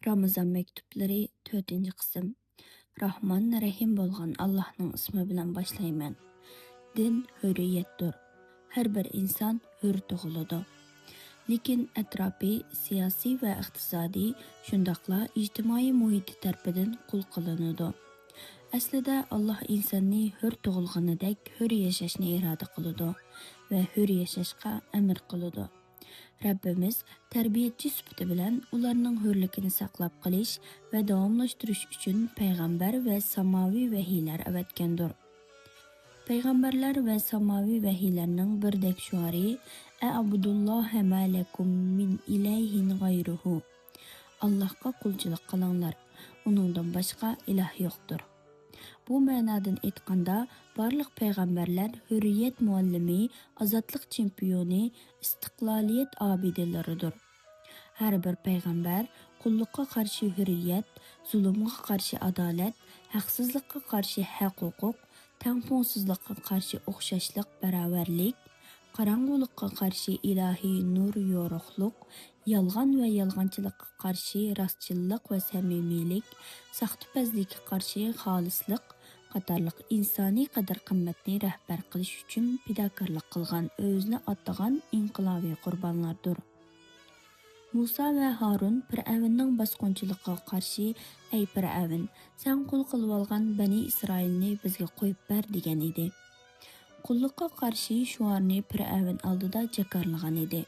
Ramazan mektuplari 4-ci qism. Rahman Rahim bolğan Allah'ның ismi bilan başlayman. Din hürriyetdir. Her bir insan hür tug'iladi. Lekin atrofi siyosiy va iqtisodiy shundaqla ijtimoiy muhiti tarafidan qul qilinadi. Aslida Allah insonni hür tug'ilganidek hür yashashni iroda qiladi va hür yashashga amr qiladi. Rabbimiz tarbiyatchi sifati bilan ularning hurligini saqlab qolish va davomlashtirish uchun payg'ambar va samoviy vahiylar avatgandir. Payg'ambarlar va samoviy vahiylarning birdek shuari A'budulloha ma lakum min ilayhin g'ayruhu. Allohga qulchilik qilinglar, uningdan boshqa iloh yo'qdir. Bu ma'nodan aytganda, barliq payg'ambarlar hurriyet muallimi, azodlik chempioni, istiqloliyat obidalaridir. Har bir payg'ambar qulluqqa qarshi hurriyet, zulmga qarshi adolat, haqsizlikqa qarshi haq-huquq, tangpongsizlikqa qarshi o'xshashlik, barobarlik, qarang'ulikqa qarshi ilohiy nur yorug'lik, yolg'on va yolg'onchilikqa qarshi rostchilik va samimiylik, saxtapazlikka qarshi xolislik qatorliq insoniy qadr-qimmatni rahbar qilish uchun fidokorlik qilgan, o'zini atagan inqilobiy qurbonlardir. Musa va Harun Fir'avnning bosqinchiligiga qarshi "Ey Fir'avn, sen qul qilib olgan Bani Isroilni bizga qo'yib ber" degan edi. Qulluqqa qarshi shuarni Fir'avn oldida jakarlagan edi.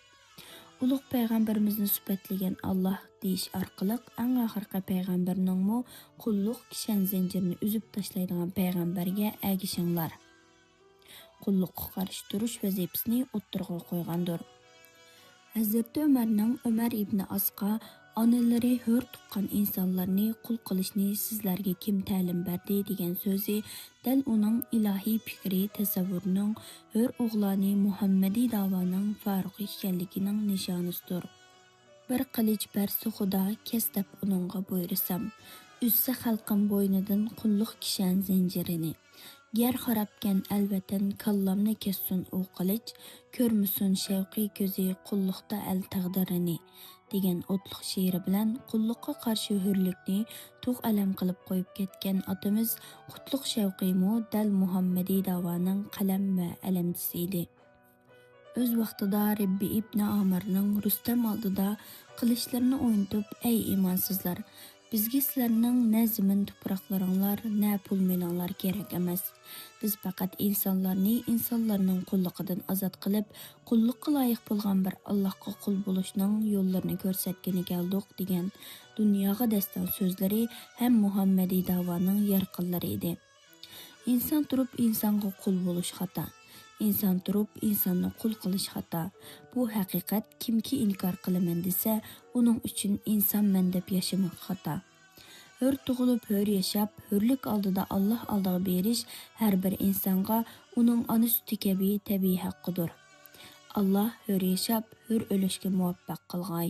Ulug' payg'ambarimizni sifatlagan Allah deyish orqali eng oxirgi payg'ambarningmi qulluq kishan zanjirini uzib tashlaydigan payg'ambarga agishinglar. Qulluqqa qarshi turish vazifasini o'ttirg'a qo'ygandir. Hazreti Ömerning Ömer ibn Asqa onalari hur tuqqan insonlarni qul qilishni sizlarga kim ta'lim berdi degan so'zi dal uning ilohiy fikri tasavvurining hur o'g'loni Muhammadiy da'voning faruq ekanligining nishonisidir. Bir qilich bersi Xudo kesdab uningga buyursam, uzsa xalqim bo'ynidan qulluq kishan zanjirini. Ger xarabkan alvatan kallamni kessun u qilich, ko'rmusun shavqi ko'zi qulluqda al taqdirini degan o'tliq she'ri bilan qulluqqa qarshi hurlikni tug' alam qilib qo'yib ketgan otamiz qutlug' shavqi-mu dal Muhammadiy da'voning qalam va alamchisi edi. O'z vaqtida Rabbi ibn Amirning Rustam oldida qilichlarini o'ynatib, "Ey imonsizlar, bizga sizlarning na zamin tuproqlaringlar, na pul meninglar kerak emas. Biz faqat insonlarning qulluqidan ozod qilib, qulluqqa loyiq bo'lgan bir Allohga qul bo'lishning yo'llarini ko'rsatgani keldik" degan dunyoga dastan so'zlari ham Muhammadiy da'voning yarqinlari edi. Inson turib insonga qul bo'lish xato. İnson turib insonni qul qilish xato. Bu haqiqat kimki inkor qilaman desa, uning uchun insonman deb yashamak xato. Hür tug'ilib, hür yashab, hurlik oldida Alloh oldiga berish har bir insonga uning ona suti kabi tabiiy haqqidir. Alloh hür yashab, hür o'lishga muvaffaq qilg'ay.